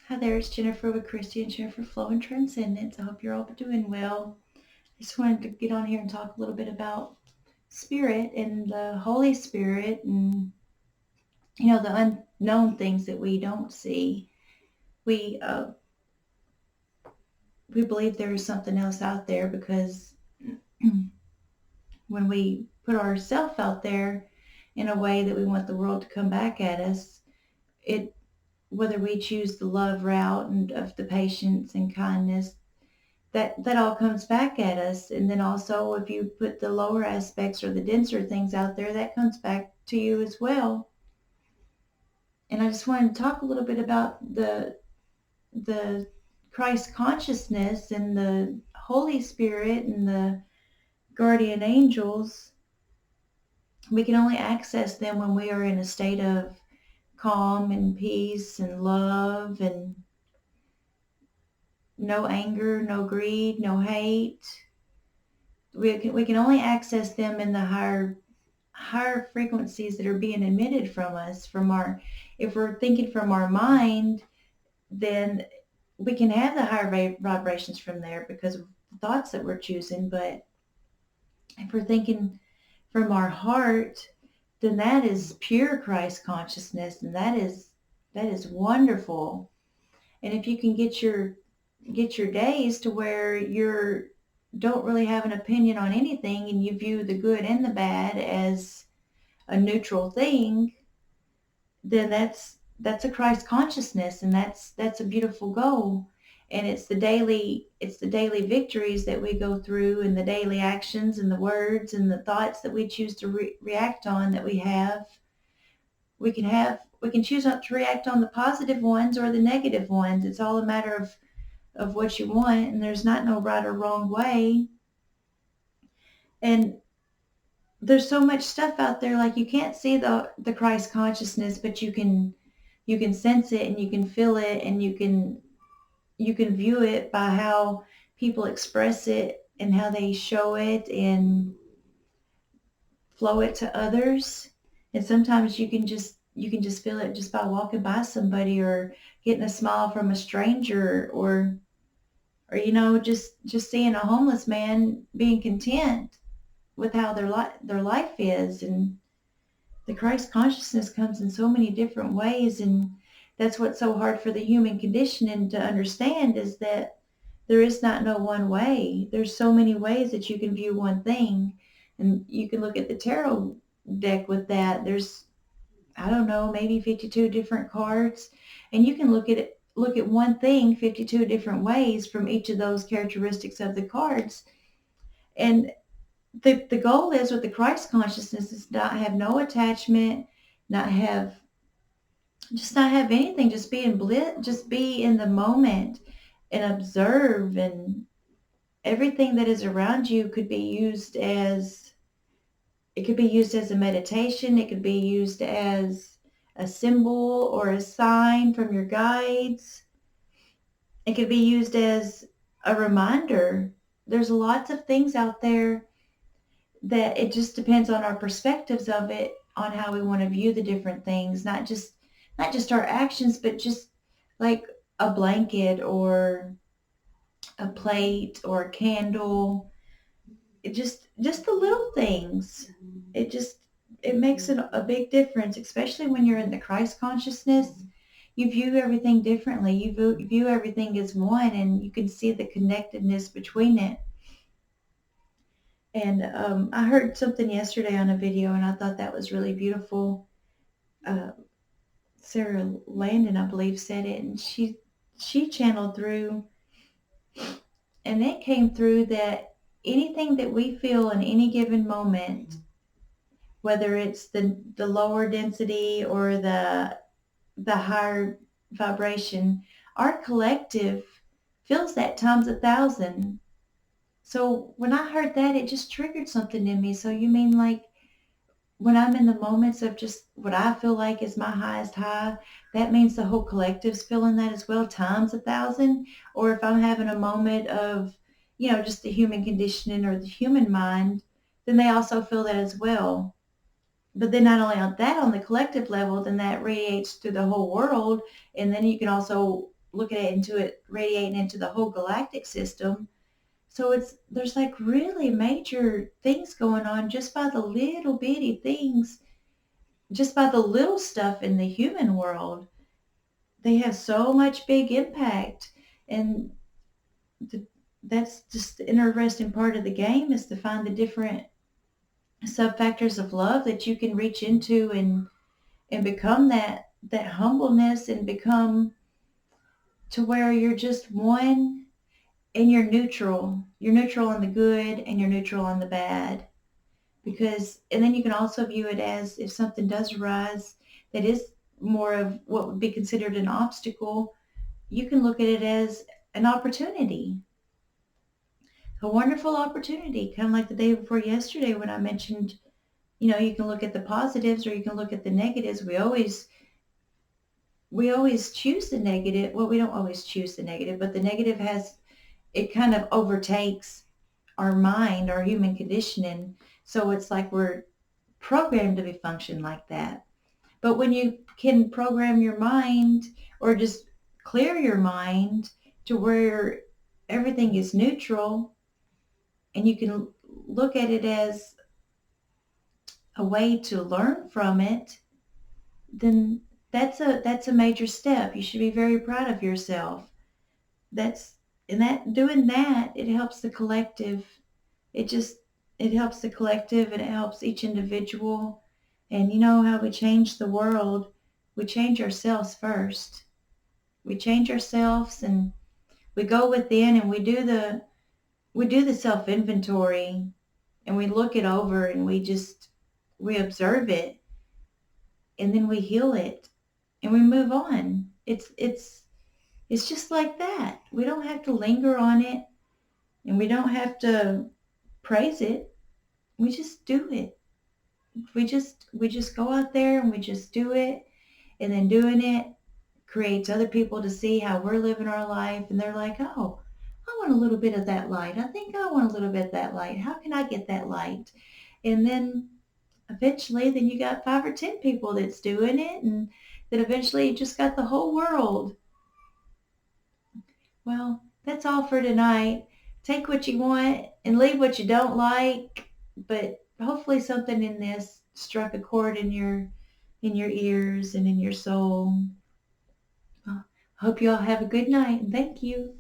Hi there, it's Jennifer with Christy and Jennifer Flow and Transcendence. I hope you're all doing well. I just wanted to get on here and talk a little bit about spirit and the Holy Spirit and, the unknown things that we don't see. We, uh, we believe there is something else out there because when we put ourselves out there in a way that we want the world to come back at us, it whether we choose the love route and of the patience and kindness, that all comes back at us. And then also if you put the lower aspects or the denser things out there, that comes back to you as well. And I just wanted to talk a little bit about the Christ consciousness and the Holy Spirit and the guardian angels. We can only access them when we are in a state of calm and peace and love and no anger, no greed, no hate. We can only access them in the higher frequencies that are being emitted from us, from our, if we're thinking from our mind, then we can have the higher vibrations from there because of the thoughts that we're choosing. But if we're thinking from our heart, then that is pure Christ consciousness, and that is wonderful. And if you can get your days to where you're don't really have an opinion on anything and you view the good and the bad as a neutral thing, then that's a Christ consciousness, and that's a beautiful goal. And it's the daily victories that we go through, and the daily actions and the words and the thoughts that we choose to react on that we can choose not to react on the positive ones or the negative ones. It's all a matter of what you want, and there's not no right or wrong way. And there's so much stuff out there, like you can't see the Christ consciousness, but you can sense it and you can feel it, and you can view it by how people express it and how they show it and flow it to others. And sometimes you can just feel it just by walking by somebody or getting a smile from a stranger, or just seeing a homeless man being content with how their life is. And the Christ consciousness comes in so many different ways, and that's what's so hard for the human conditioning to understand, is that there is not no one way. There's so many ways that you can view one thing, and you can look at the tarot deck with that. There's, I don't know, maybe 52 different cards, and you can look at one thing 52 different ways from each of those characteristics of the cards. And the goal is with the Christ consciousness is not have no attachment, not have just not have anything, just be in bliss, just be in the moment and observe. And everything that is around you could be used as a meditation. It could be used as a symbol or a sign from your guides. It could be used as a reminder. There's lots of things out there that it just depends on our perspectives of it, on how we want to view the different things, not just our actions, but just like a blanket or a plate or a candle. It just the little things. It makes a big difference, especially when you're in the Christ consciousness. You view everything differently. You view everything as one, and you can see the connectedness between it. And I heard something yesterday on a video, and I thought that was really beautiful. Uh, Sarah Landon, I believe, said it, and she channeled through, and it came through that anything that we feel in any given moment, whether it's the lower density or the higher vibration, our collective feels that times 1,000. So when I heard that, it just triggered something in me. So you mean like when I'm in the moments of just what I feel like is my highest high, that means the whole collective's feeling that as well, times 1,000? Or if I'm having a moment of, just the human conditioning or the human mind, then they also feel that as well. But then not only on the collective level, then that radiates through the whole world. And then you can also look at it into it radiating into the whole galactic system. So there's like really major things going on just by the little bitty things, just by the little stuff in the human world. They have so much big impact. And the, that's just the interesting part of the game, is to find the different sub-factors of love that you can reach into, and become that humbleness, and become to where you're just one, and you're neutral. You're neutral on the good and you're neutral on the bad. Because, and then you can also view it as, if something does arise that is more of what would be considered an obstacle, you can look at it as an opportunity, a wonderful opportunity. Kind of like the day before yesterday when I mentioned, you can look at the positives or you can look at the negatives. We always choose the negative. Well, we don't always choose the negative, but the negative it kind of overtakes our mind, our human conditioning. So it's like we're programmed to be function like that. But when you can program your mind, or just clear your mind to where everything is neutral, and you can look at it as a way to learn from it, then that's a major step. You should be very proud of yourself. That's and that doing that, it helps the collective. It just it helps the collective, and it helps each individual. And you know how we change the world? We change ourselves first. We change ourselves, and we go within, and we do the self inventory, and we look it over, and we observe it, and then we heal it, and we move on. It's just like that. We don't have to linger on it, and we don't have to praise it. We just do it. We just go out there and we just do it, and then doing it creates other people to see how we're living our life, and they're like, "Oh, I want a little bit of that light. I think I want a little bit of that light. How can I get that light?" And then eventually, then you got 5 or 10 people that's doing it, and then eventually you just got the whole world. Well, that's all for tonight. Take what you want and leave what you don't like, but hopefully something in this struck a chord in your ears and in your soul. Hope you all have a good night, and thank you.